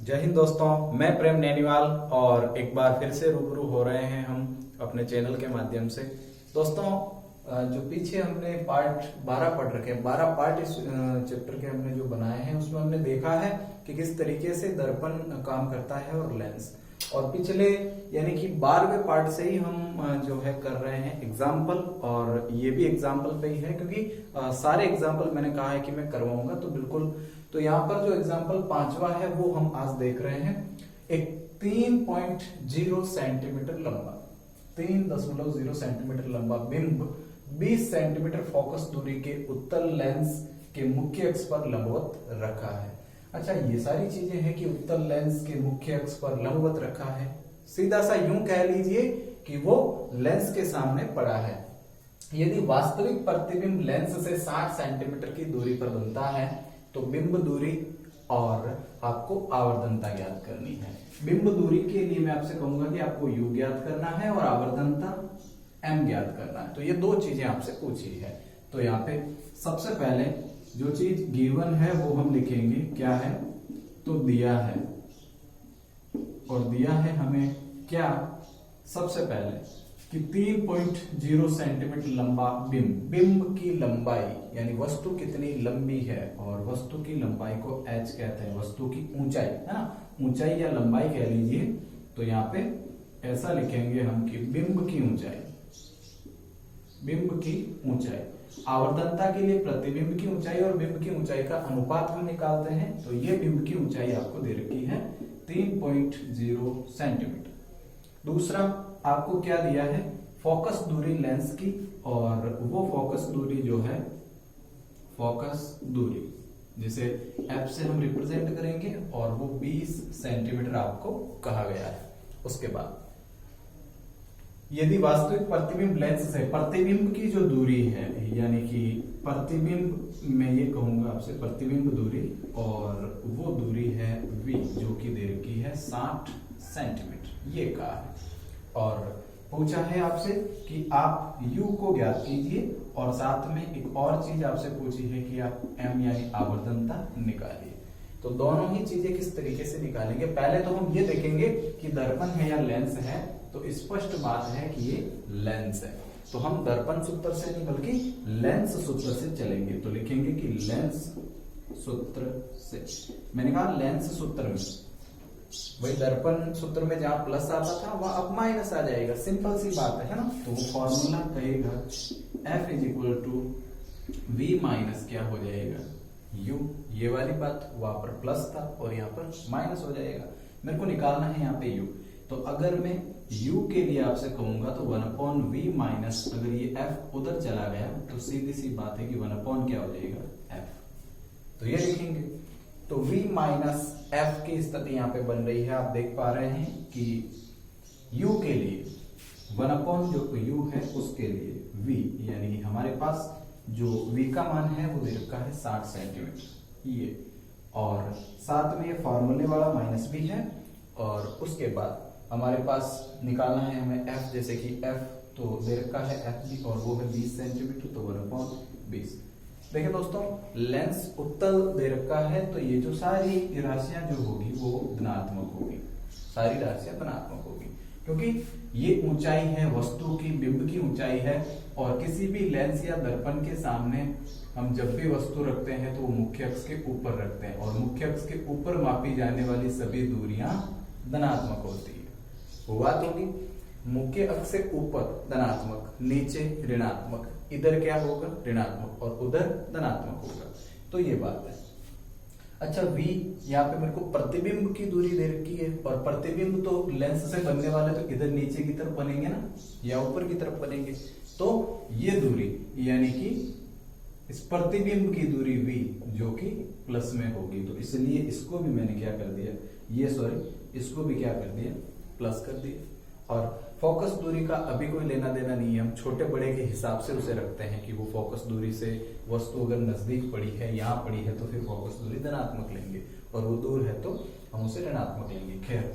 जय हिंद दोस्तों, मैं प्रेम नैनीवाल और एक बार फिर से रूबरू हो रहे हैं हम अपने चैनल के माध्यम से। दोस्तों, जो पीछे हमने पार्ट 12 पढ़ रखे हैं, 12 पार्ट इस चैप्टर के हमने जो बनाए हैं उसमें हमने देखा है कि किस तरीके से दर्पण काम करता है और लेंस। और पिछले यानी कि 12वें पार्ट से ही हम जो है कर रहे हैं एग्जाम्पल, और ये भी एग्जाम्पल पे ही है क्योंकि सारे एग्जाम्पल मैंने कहा है कि मैं करवाऊंगा तो बिल्कुल। तो यहाँ पर जो एग्जाम्पल 5वां है वो हम आज देख रहे हैं। एक 3.0 सेंटीमीटर लंबा 3.0 सेंटीमीटर लंबा बिंब 20 सेंटीमीटर फोकस दूरी के उत्तल लेंस के मुख्य अक्ष पर लंबवत रखा है। अच्छा, ये सारी चीजें हैं कि उत्तल लेंस के मुख्य अक्ष पर लंबवत रखा है। सीधा सा यूं कह लीजिए कि वो लेंस के सामने पड़ा है। यदि वास्तविक प्रतिबिंब लेंस से 60 सेंटीमीटर की दूरी पर बनता है तो बिंब दूरी और आपको आवर्धनता ज्ञात करनी है। बिंब दूरी के लिए मैं आपसे कहूंगा कि आपको u ज्ञात करना है और आवर्धनता m ज्ञात करना है। तो ये दो चीजें आपसे पूछी है। तो यहाँ पे सबसे पहले जो चीज गिवन है वो हम लिखेंगे क्या है, तो दिया है, और दिया है हमें क्या, सबसे पहले कि 3.0 सेंटीमीटर लंबा बिंब की लंबाई यानी वस्तु कितनी लंबी है, और वस्तु की लंबाई को h कहते हैं, वस्तु की ऊंचाई है ना, ऊंचाई या लंबाई कह लीजिए। तो यहाँ पे ऐसा लिखेंगे हम कि बिंब की ऊंचाई, बिंब की ऊंचाई। आवर्धनता के लिए प्रतिबिंब की ऊंचाई और बिंब की ऊंचाई का अनुपात हम निकालते हैं। तो ये बिंब की ऊंचाई आपको दे रखी है 3.0 सेंटीमीटर। दूसरा आपको क्या दिया है, फोकस दूरी लेंस की, और वो फोकस दूरी जो है, फोकस दूरी जिसे F से हम रिप्रेजेंट करेंगे, और वो 20 सेंटीमीटर आपको कहा गया है। उसके बाद यदि वास्तविक प्रतिबिंब लेंस से प्रतिबिंब की जो दूरी है, यानी कि प्रतिबिंब मैं ये कहूंगा आपसे प्रतिबिंब दूरी, और वो दूरी है v जो कि दे रखी है 60 सेंटीमीटर, ये कहा है। और पूछा है आपसे कि आप u को ज्ञात कीजिए, और साथ में एक और चीज आपसे पूछी है कि आप m यानी आवर्धनता निकालिए। तो दोनों ही चीजें किस तरीके से निकालेंगे, पहले तो हम ये देखेंगे कि दर्पण है या लेंस है। तो स्पष्ट बात है कि ये लेंस है, तो हम दर्पण सूत्र से नहीं बल्कि लेंस सूत्र से चलेंगे। तो लिखेंगे कि लेंस सूत्र से, मैंने कहा लेंस सूत्र में, वही दर्पण सूत्र में जहां प्लस आता था वहां अब माइनस आ जाएगा, सिंपल सी बात है ना। तो वो फॉर्मूला कहेगा F = V माइनस क्या हो जाएगा U, ये वाली बात, वहां पर प्लस था और यहाँ पर माइनस हो जाएगा। मेरे को निकालना है यहाँ पे U। तो अगर मैं u के लिए आपसे कहूंगा तो 1/v माइनस, अगर ये f उधर चला गया तो सीधी सी बात है कि 1/ क्या हो जाएगा f। तो ये लिखेंगे। तो v माइनस f की स्थिति यहाँ पे बन रही है। आप देख पा रहे हैं कि u के लिए 1/ जो u है उसके लिए v, यानी हमारे पास जो v का मान है वो दे रखा है 60 सेंटीमीटर ये, और साथ में ये फॉर्मूले वाला माइनस भी है। और उसके बाद हमारे पास निकालना है हमें f, जैसे कि f तो दे रखा है f भी, और वो है 20 सेंटीमीटर, तो 1/20। देखिए दोस्तों, लेंस उत्तल दे रखा है, तो ये जो सारी राशियां जो होगी वो धनात्मक होगी, सारी राशियां धनात्मक होगी, क्योंकि ये ऊंचाई है वस्तु की, बिंब की ऊंचाई है। और किसी भी लेंस या दर्पण के सामने हम जब भी वस्तु रखते हैं तो वो मुख्य अक्ष के ऊपर रखते हैं, और मुख्य अक्ष के ऊपर मापी जाने वाली सभी दूरियां धनात्मक होती है। हुआ तो भी मुख्य अक्ष से ऊपर धनात्मक, नीचे ऋणात्मक, इधर क्या होगा ऋणात्मक, और उधर धनात्मक होगा। तो ये बात है। अच्छा, v यहाँ पे मेरे को प्रतिबिंब की दूरी दे रखी है, और प्रतिबिंब तो लेंस से बनने वाले तो इधर नीचे की तरफ बनेंगे ना, या ऊपर की तरफ बनेंगे। तो ये दूरी यानी कि इस प्रतिबिंब की दूरी v जो कि प्लस में होगी, तो इसलिए इसको भी मैंने क्या कर दिया, ये सॉरी इसको भी क्या कर दिया, प्लस कर दिया। और फोकस दूरी का अभी कोई लेना देना नहीं है, हम छोटे बड़े के हिसाब से उसे रखते हैं कि वो फोकस दूरी से वस्तु अगर नजदीक पड़ी है, यहाँ पड़ी है, तो फिर फोकस दूरी धनात्मक लेंगे, और वो दूर है तो हम उसे ऋणात्मक लेंगे। खैर,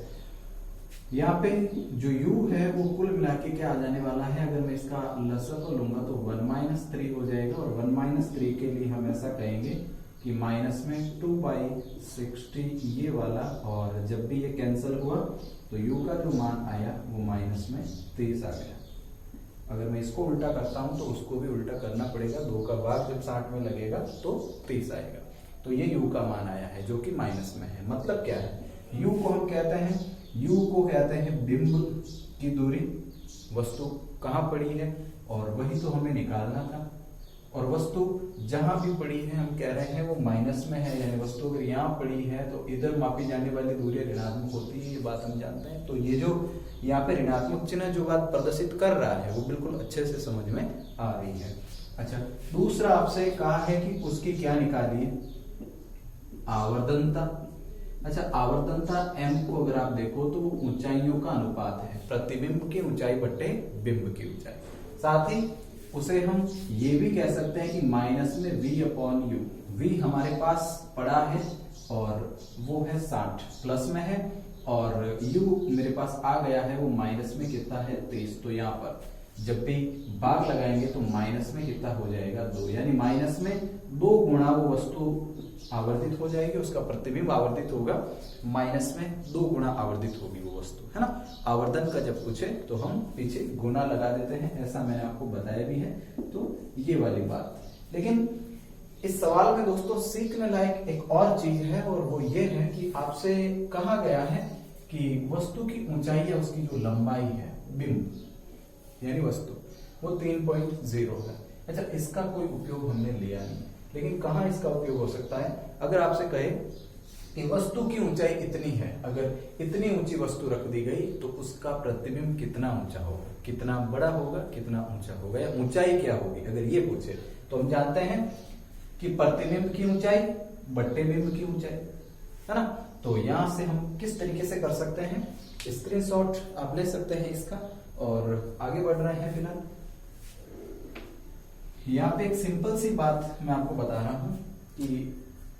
यहाँ पे जो u है वो कुल मिला के क्या आ जाने वाला है, अगर मैं इसका लसअ को लूंगा तो 1 - 3 हो जाएगा, और 1 - 3 के लिए हम ऐसा कहेंगे कि माइनस में 2/60 ये वाला, और जब भी ये कैंसिल हुआ तो u का जो मान आया वो माइनस में 30 आ गया। अगर मैं इसको उल्टा करता हूं तो उसको भी उल्टा करना पड़ेगा, 2 का भाग जब 60 में लगेगा तो 30 आएगा। तो ये u का मान आया है जो कि माइनस में है। मतलब क्या है, u को हम कहते हैं, u को कहते हैं बिंब की दूरी, वस्तु कहाँ पड़ी है और वही तो हमें निकालना था। और वस्तु जहां भी पड़ी है हम कह रहे हैं वो माइनस में है, यानी वस्तु अगर यहाँ पड़ी है तो इधर मापी जाने वाली दूरी ऋणात्मक होती है, ये बात हम जानते हैं। तो ये जो यहाँ पे ऋणात्मक चिन्ह जो बात प्रदर्शित कर रहा है वो बिल्कुल अच्छे से समझ में आ रही है। अच्छा, दूसरा आपसे कहा है कि उसकी क्या निकाली है, आवर्तनता। अच्छा, आवर्तनता m को अगर आप देखो तो वो ऊंचाइयों का अनुपात है, प्रतिबिंब की ऊंचाई बट्टे बिंब की ऊंचाई। साथ ही उसे हम ये भी कह सकते हैं कि माइनस में v/u, v हमारे पास पड़ा है और वो है 60, प्लस में है, और u मेरे पास आ गया है वो माइनस में कितना है 30। तो यहाँ पर जब भी भाग लगाएंगे तो माइनस में कितना हो जाएगा 2, यानी माइनस में 2 गुणा वो वस्तु आवर्तित हो जाएगी, उसका प्रतिबिंब आवर्तित होगा, माइनस में 2 गुणा आवर्तित होगी वो वस्तु, है ना। आवर्धन का जब पूछे तो हम पीछे गुना लगा देते हैं, ऐसा मैंने आपको बताया भी है। तो ये वाली बात, लेकिन इस सवाल में दोस्तों सीखने लायक एक और चीज है, और वो ये है कि आपसे कहा गया है कि वस्तु की ऊंचाई है, उसकी जो लंबाई है बिंब यानी वस्तु, वो 3.0 है। अच्छा, इसका कोई उपयोग हमने लिया नहीं, लेकिन कहाँ इसका उपयोग हो सकता है, अगर आपसे कहे कि वस्तु की ऊंचाई इतनी है, अगर इतनी ऊंची वस्तु रख दी गई तो उसका प्रतिबिंब कितना ऊंचा होगा, कितना बड़ा होगा, कितना ऊंचा होगा, या ऊंचाई क्या होगी, अगर ये पूछे तो हम जानते हैं कि प्रतिबिंब की ऊंचाई बट्टे बिंब की ऊंचाई, है ना। तो यहां से हम किस तरीके से कर सकते हैं, स्क्रीनशॉट आप ले सकते हैं इसका, और आगे बढ़ रहे हैं। फिलहाल यहाँ पे एक सिंपल सी बात मैं आपको बता रहा हूं कि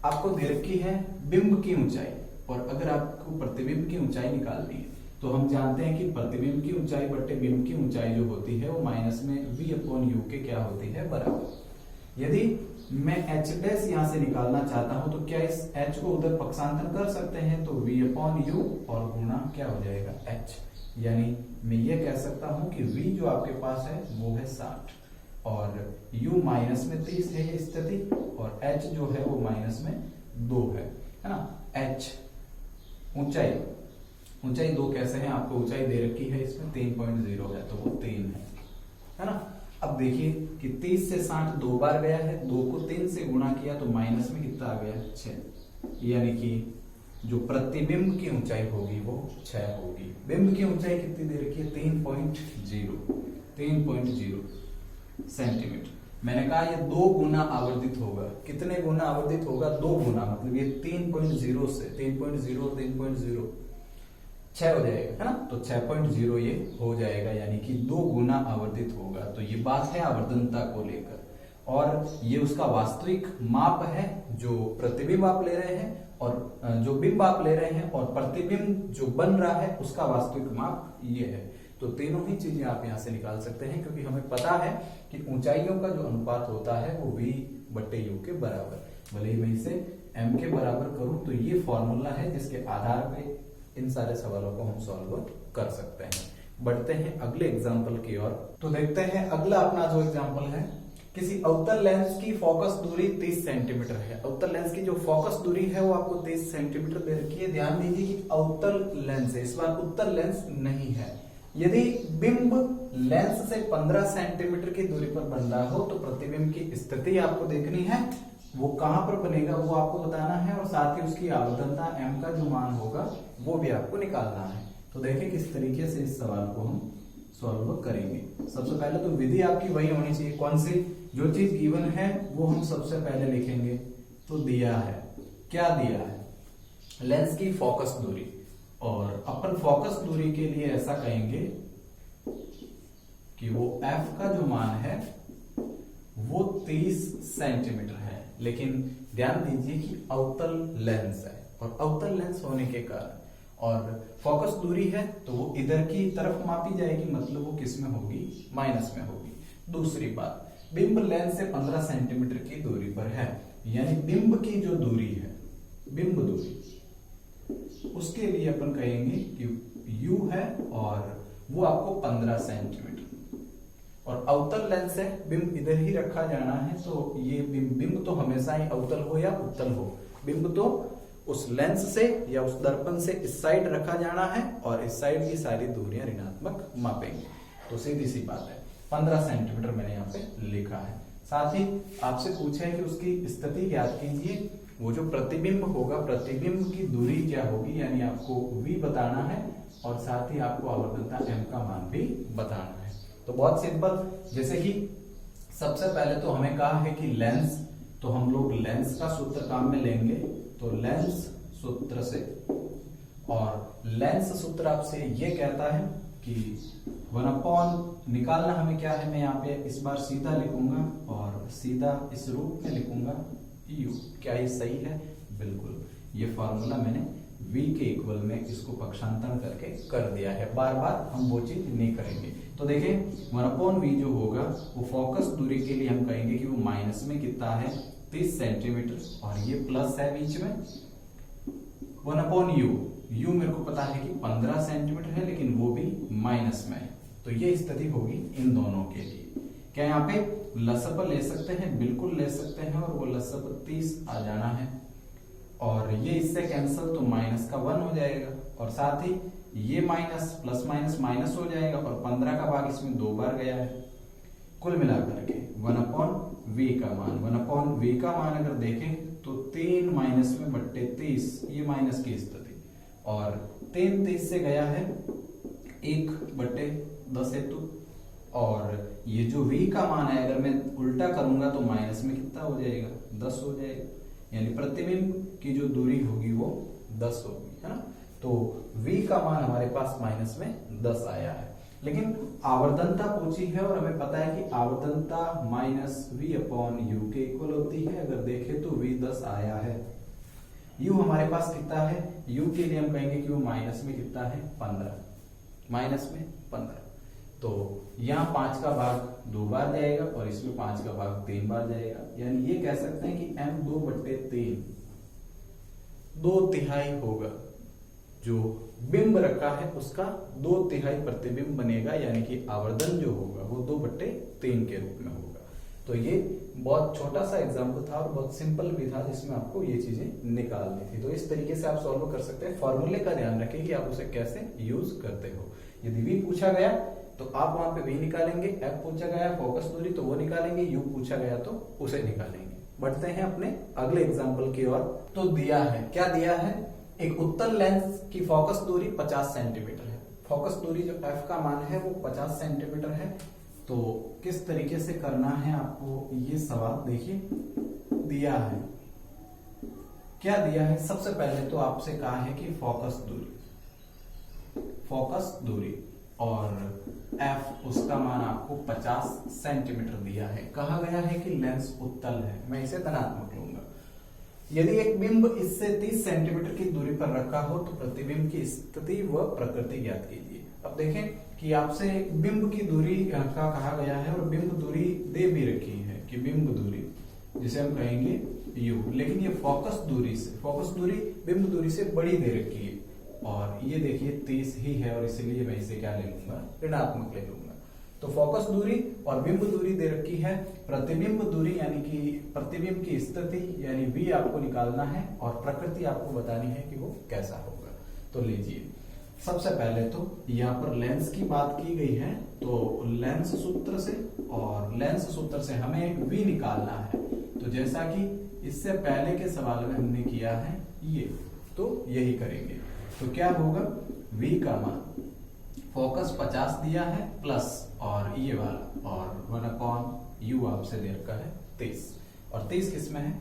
आपको दे रखी है बिंब की ऊंचाई, और अगर आपको प्रतिबिंब की ऊंचाई निकालनी है तो हम जानते हैं कि प्रतिबिंब की ऊंचाई बट्टे बिंब की ऊंचाई जो होती है वो माइनस में v/u के क्या होती है बराबर। यदि मैं h डैश यहां से निकालना चाहता हूं तो क्या इस h को उधर पक्षांतर कर सकते हैं, तो v/u और गुणा क्या हो जाएगा h, यानी मैं ये कह सकता हूं कि v जो आपके पास है वो है 60 और u माइनस में 30 है ये स्थिति, और h जो है वो माइनस में 2 है ना। h ऊंचाई 2 कैसे है, आपको ऊंचाई दे रखी है इसमें 3.0 है तो वो 3 है ना। अब देखिए कि 30 से 60 2 बार गया है, 2 को 3 से गुणा किया तो माइनस में कितना आ गया 6, यानी कि जो प्रतिबिंब की ऊंचाई होगी वो 6 होगी। बिंब की ऊंचाई कितनी दे रखी है 3.0 सेंटीमीटर। मैंने कहा ये 2 गुना आवर्धित होगा, कितने गुना आवर्धित होगा 2 गुना, मतलब ये 3.0 से 3.0 6 हो जाएगा, है ना। तो 6.0 ये हो जाएगा, यानी कि 2 गुना आवर्धित होगा। तो ये बात है आवर्धनता को लेकर, और ये उसका वास्तविक माप है जो प्रतिबिंब आप ले रहे हैं, और जो बिंब आप ले रहे हैं, और प्रतिबिंब जो बन रहा है उसका वास्तविक माप ये है। तो तीनों ही चीजें आप यहां से निकाल सकते हैं, क्योंकि हमें पता है कि ऊंचाइयों का जो अनुपात होता है वो v/u के बराबर, भले ही मैं इसे m के बराबर करूं तो ये फॉर्मूला है जिसके आधार पे इन सारे सवालों को हम सॉल्व कर सकते हैं। बढ़ते हैं अगले एग्जाम्पल की ओर। तो देखते हैं अगला अपना जो एग्जाम्पल है, किसी अवतल लेंस की फोकस दूरी 30 सेंटीमीटर है। अवतल लेंस की जो फोकस दूरी है वो आपको 30 सेंटीमीटर दे रखी है। ध्यान दीजिए कि अवतल लेंस है, इस बार उत्तल लेंस नहीं है। यदि बिंब लेंस से 15 सेंटीमीटर की दूरी पर बन रहा हो तो प्रतिबिंब की स्थिति आपको देखनी है, वो कहां पर बनेगा वो आपको बताना है, और साथ ही उसकी आवर्धनता m का जो मान होगा वो भी आपको निकालना है। तो देखिए किस तरीके से इस सवाल को हम सॉल्व करेंगे। सबसे पहले तो विधि आपकी वही होनी चाहिए, कौन सी, जो चीज गिवन है वो हम सबसे पहले लिखेंगे। तो दिया है, क्या दिया है, लेंस की फोकस दूरी, और अपन फोकस दूरी के लिए ऐसा कहेंगे कि वो f का जो मान है वो 30 सेंटीमीटर है। लेकिन ध्यान दीजिए कि अवतल लेंस है, और अवतल लेंस होने के कारण और फोकस दूरी है तो वो इधर की तरफ मापी जाएगी, मतलब वो किस में होगी, माइनस में होगी। दूसरी बात, बिंब लेंस से 15 सेंटीमीटर की दूरी पर है, यानी बिंब की जो दूरी है, बिंब दूरी, उसके लिए अपन कहेंगे कि u है और वो आपको 15 सेंटीमीटर, और अवतल लेंस है, बिंब इधर ही रखा जाना है, तो ये बिंब तो हमेशा ही अवतल हो या उत्तल हो, बिंब तो उस लेंस से या उस दर्पण से इस साइड रखा जाना है और इस साइड की सारी दूरियां ऋणात्मक मापेंगे। तो सीधी सी बात है, 15 सेंटीमीटर मैंने यहाँ पे लिखा है। साथ ही आपसे पूछा है कि उसकी स्थिति ज्ञात कीजिए, वो जो प्रतिबिंब होगा, प्रतिबिंब की दूरी क्या होगी, यानी आपको v बताना है और साथ ही आपको आवर्तनता m का मान भी बताना है। तो बहुत सिंपल, जैसे कि सबसे पहले तो हमें कहा है कि लेंस, तो हम लोग लेंस का सूत्र काम में लेंगे, तो लेंस सूत्र से, और लेंस सूत्र आपसे ये कहता है कि 1/, निकालना हमें क्या है, मैं यहाँ पे इस बार सीधा लिखूंगा और सीधा इस रूप में लिखूंगा u। क्या ये सही है? बिल्कुल, ये फॉर्मूला मैंने v के इक्वल में इसको पक्षांतरण करके कर दिया है, बार बार हम वो चीज नहीं करेंगे। तो देखें 1/v जो होगा वो फोकस दूरी के लिए हम कहेंगे कि वो माइनस में कितना है, 30 सेंटीमीटर, और ये प्लस है बीच में 1/u, u मेरे को पता है कि 15 सेंटीमीटर है, लेकिन वो भी माइनस में है। तो ये स्थिति होगी इन दोनों के लिए। क्या यहाँ पे लसप ले सकते हैं? बिल्कुल ले सकते हैं, और वो लसप 30 आ जाना है, और ये इससे कैंसल, तो माइनस का 1 हो जाएगा, और साथ ही ये माइनस प्लस माइनस माइनस हो जाएगा, और 15 का भाग इसमें 2 बार गया है। कुल मिलाकर के 1/v का मान, 1/v का मान अगर देखें तो 3 माइनस में बट्टे 30, ये माइनस की स्थिति, और 3 30 से गया है 1/10 हेतु, और ये जो v का मान है अगर मैं उल्टा करूंगा तो माइनस में कितना हो जाएगा, 10 हो जाएगा, यानी प्रतिबिंब की जो दूरी होगी वो 10 होगी, है ना। तो v का मान हमारे पास माइनस में 10 आया है, लेकिन आवर्तनता पूछी है और हमें पता है कि आवर्तनता माइनस v/u के इक्वल होती है। अगर देखें तो v 10 आया है, u हमारे पास कितना है, u के लिए हम कहेंगे कि वो माइनस में कितना है, 15, माइनस में 15। तो यहाँ 5 का भाग 2 बार जाएगा और इसमें 5 का भाग 3 बार जाएगा, यानी ये कह सकते हैं कि m 2/3 2/3 होगा, जो बिंब रखा है उसका 2/3 प्रतिबिंब बनेगा, यानी कि आवर्धन जो होगा वो 2/3 के रूप में होगा। तो ये बहुत छोटा सा एग्जाम्पल था और बहुत सिंपल भी था, जिसमें आपको ये चीजें निकालनी थी। तो इस तरीके से आप सॉल्व कर सकते हैं। फॉर्मूले का ध्यान रखें कि आप उसे कैसे यूज करते हो। यदि v पूछा गया तो आप वहां पे v निकालेंगे, f पूछा गया फोकस दूरी तो वो निकालेंगे, u पूछा गया तो उसे निकालेंगे। बढ़ते हैं अपने अगले एग्जाम्पल की ओर। तो दिया है, क्या दिया है, एक उत्तल लेंस की फोकस दूरी 50 सेंटीमीटर है। फोकस दूरी जो f का मान है वो 50 सेंटीमीटर है। तो किस तरीके से करना है आपको, ये सवाल देखिए दिया है। क्या दिया है, सबसे पहले तो आपसे कहा है कि फोकस दूरी और f उसका मान आपको 50 सेंटीमीटर दिया है। कहा गया है कि लेंस उत्तल है, मैं इसे धनात्मक लूंगा। यदि एक बिंब इससे 30 सेंटीमीटर की दूरी पर रखा हो तो प्रतिबिंब की स्थिति व प्रकृति ज्ञात कीजिए। अब देखें कि आपसे बिंब की दूरी का कहा गया है और बिंब दूरी दे भी रखी है कि बिंब दूरी जिसे हम कहेंगे u, लेकिन ये फोकस दूरी बिंब दूरी से बड़ी दे रखी है, और ये देखिए 30 ही है, और इसलिए मैं इसे क्या ले लूंगा, ऋणात्मक ले लूंगा। तो फोकस दूरी और बिंब दूरी दे रखी है। प्रतिबिंब दूरी यानी कि प्रतिबिंब की स्थिति यानी v आपको निकालना है, और प्रकृति आपको बतानी है कि वो कैसा होगा। तो लीजिए, सबसे पहले तो यहाँ पर लेंस की बात की गई है, तो लेंस सूत्र से, और लेंस सूत्र से हमें v निकालना है। तो जैसा कि इससे पहले के सवाल में हमने किया है ये, तो यही करेंगे। तो क्या होगा, v का मान फोकस 50 दिया है प्लस और ये वाला, और 1/u आपसे दे रखा है 30, और 30 किस में है,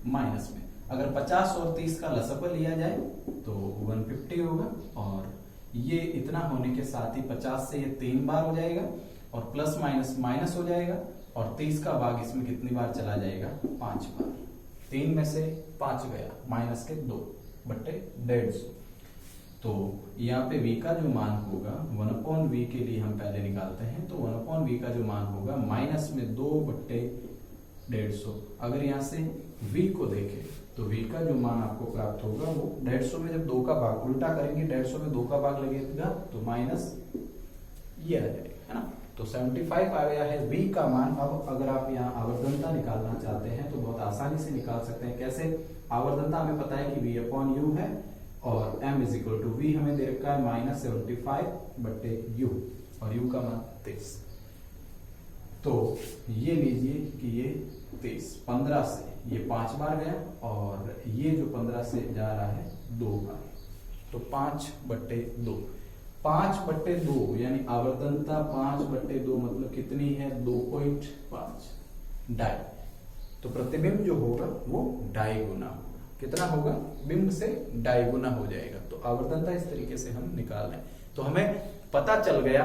माइनस में। अगर 50 और 30 का लसअप लिया जाए तो 150 होगा, और ये इतना होने के साथ ही 50 से ये 3 बार हो जाएगा, और प्लस माइनस माइनस हो जाएगा, और 30 का भाग इसमें कितनी बार चला जाएगा, 5 बार। 3 में से 5 गया, माइनस के 2/150। तो यहाँ पे v का जो मान होगा 1/v के लिए हम पहले निकालते हैं। तो 1/v का जो मान होगा माइनस में 2/150 150। अगर यहाँ से v को देखें तो v का जो मान आपको प्राप्त होगा वो 150 में जब 2 का भाग उल्टा करेंगे, 150 में 2 का भाग लगेगा तो माइनस ये आ जाएगा, है ना। तो 75 आ गया है v का मान। अब अगर आप यहाँ आवर्धनता निकालना चाहते हैं तो बहुत आसानी से निकाल सकते हैं। कैसे? आवर्धनता हमें पता है कि v अपॉन u है और m is equal to v हमें दे रखा है -75 बट्टे u और u का मान 23। तो ये लीजिए कि ये 23 15 से ये 5 बार गया और ये जो 15 से जा रहा है 2 बार, तो 5/2 5/2 यानी आवर्धनता 5/2 मतलब कितनी है? 2.5 डाई। तो प्रतिबिंब जो होगा वो डाई गुना होगा। कितना होगा? बिंब से डाई गुना हो जाएगा। तो आवर्धनता इस तरीके से हम निकाल लें। तो हमें पता चल गया,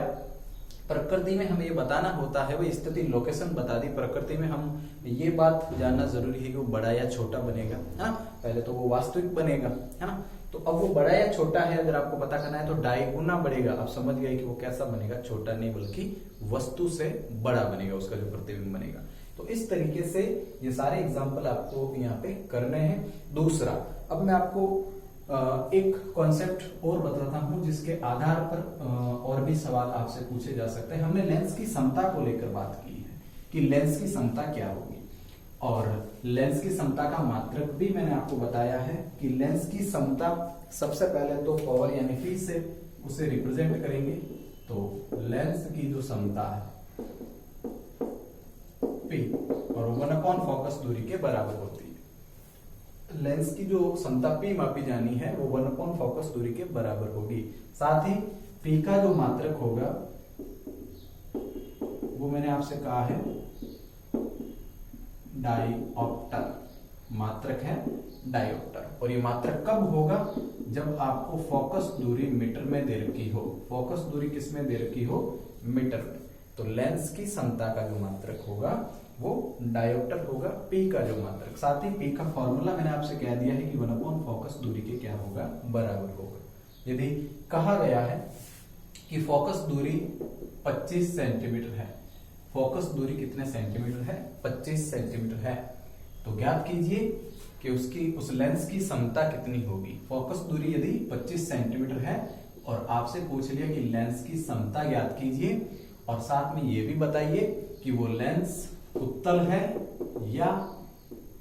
प्रकृति में हमें ये बताना होता है, वो स्थिति लोकेशन बता दी। प्रकृति में हम ये बात जानना जरूरी है कि वो बड़ा या छोटा बनेगा, है ना। पहले तो वो वास्तविक बनेगा, है ना। तो अब वो बड़ा या छोटा है अगर आपको पता करना है तो डाई गुना बढ़ेगा। आप समझ गए कि वो कैसा बनेगा? छोटा नहीं बल्कि वस्तु से बड़ा बनेगा, उसका जो प्रतिबिंब बनेगा। तो इस तरीके से ये सारे एग्जाम्पल आपको यहाँ पे करने हैं। दूसरा, अब मैं आपको एक कॉन्सेप्ट और बताता हूं जिसके आधार पर और भी सवाल आपसे पूछे जा सकते हैं। हमने लेंस की समता को लेकर बात की है कि लेंस की समता क्या होगी, और लेंस की समता का मात्रक भी मैंने आपको बताया है कि लेंस की समता सबसे पहले तो पावर यानी फी से उसे रिप्रेजेंट करेंगे। तो लेंस की जो समता है P और 1/, फोकस दूरी के बराबर होती है। लेंस की जो समता P मापी जानी है वो 1/, फोकस दूरी के बराबर होगी। साथ ही P का जो मात्रक होगा वो मैंने आपसे कहा है डाइऑप्टर, मात्रक है डाइऑप्टर। और ये मात्रक कब होगा? जब आपको फोकस दूरी मीटर में दे रखी हो। फोकस दूरी किस में दे रखी हो? मीटर में। तो लेंस की समता का जो मात्रक होगा वो डायोप्टर होगा, P का जो मात्रक। साथ ही P का फॉर्मूला मैंने आपसे कह दिया है कि 1/, फोकस दूरी के क्या होगा? बराबर होगा। यदि कहा गया है कि फोकस दूरी 25 सेंटीमीटर है, फोकस दूरी कितने सेंटीमीटर है? 25 सेंटीमीटर है, तो ज्ञात कीजिए कि उसकी उस लेंस की समता कितनी होगी। फोकस दूरी यदि 25 सेंटीमीटर है और आपसे पूछ लिया कि लेंस की समता ज्ञात कीजिए, और साथ में ये भी बताइए कि वो लेंस उत्तल है या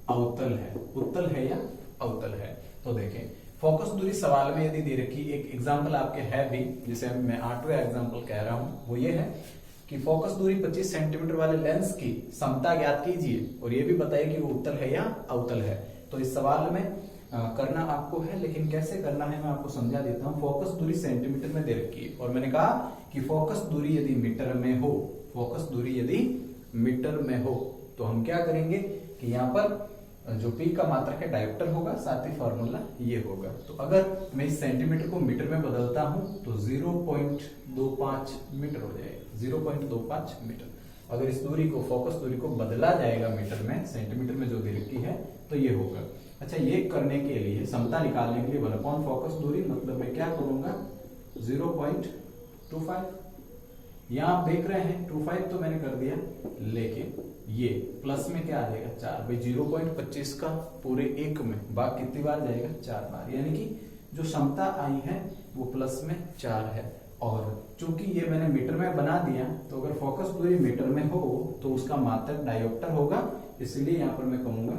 अवतल है, उत्तल है या अवतल है। तो देखें, फोकस दूरी सवाल में यदि दे रखी, एक एग्जांपल आपके है भी जिसे मैं 8वां एग्जांपल कह रहा हूं, वो ये है कि फोकस दूरी 25 सेंटीमीटर वाले लेंस की समता ज्ञात कीजिए और ये भी बताइए कि वो उत्तल है या अवतल है। तो इस सवाल में करना आपको है, लेकिन कैसे करना है मैं आपको समझा देता हूं। फोकस दूरी सेंटीमीटर में दे रखी है और मैंने कहा कि फोकस दूरी यदि मीटर में हो, फोकस दूरी यदि मीटर में हो तो हम क्या करेंगे कि यहाँ पर जो P का मात्रक है डायोप्टर होगा, साथ ही फॉर्मूला ये होगा। तो अगर मैं इस सेंटीमीटर को मीटर में बदलता हूं तो 0.25 मीटर हो जाएगा, 0.25 मीटर। अगर इस दूरी को, फोकस दूरी को बदला जाएगा मीटर में, सेंटीमीटर में जो दे रखी है, तो ये होगा। अच्छा, ये करने के लिए, समता निकालने के लिए 1/, फोकस दूरी मतलब मैं क्या करूंगा? 0.25। यहां आप देख रहे हैं 25 तो मैंने कर दिया, लेकिन ये प्लस में क्या आ जाएगा? 4। भाई 0.25 का पूरे 1 में भाग कितनी बार जाएगा? 4 बार। यानी कि जो क्षमता आई है वो प्लस में 4 है। और चूंकि ये मैंने मीटर में बना दिया, तो अगर फोकस दूरी मीटर में हो तो उसका मात्रक डायोप्टर होगा, इसलिए यहां पर मैं कहूंगा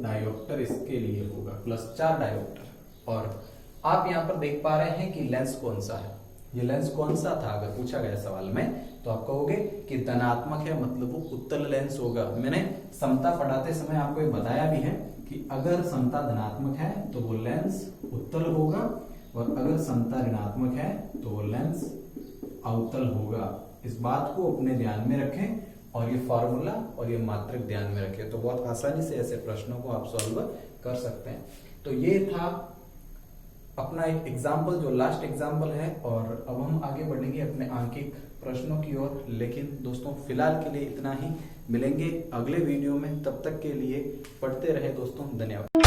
डायोप्टर इसके लिए होगा, +4 डायोप्टर। और आप यहां पर देख पा रहे हैं कि लेंस कौन सा है। ये लेंस कौन सा था अगर पूछा गया सवाल में, तो आप कहोगे कि धनात्मक है, मतलब वो उत्तल लेंस होगा। मैंने समता पढ़ाते समय आपको ये बताया भी है कि अगर समता धनात्मक है तो वो लेंस उत्तल होगा, और अगर समता ऋणात्मक है तो वो लेंस अवतल होगा। इस बात को अपने ध्यान में रखें और ये फॉर्मूला और ये मात्रक ध्यान में रखें, तो बहुत आसानी से ऐसे प्रश्नों को आप सॉल्व कर सकते हैं। तो ये था अपना एक एग्जाम्पल, जो लास्ट एग्जाम्पल है, और अब हम आगे बढ़ेंगे अपने आंकिक प्रश्नों की ओर। लेकिन दोस्तों फिलहाल के लिए इतना ही, मिलेंगे अगले वीडियो में, तब तक के लिए पढ़ते रहे दोस्तों, धन्यवाद।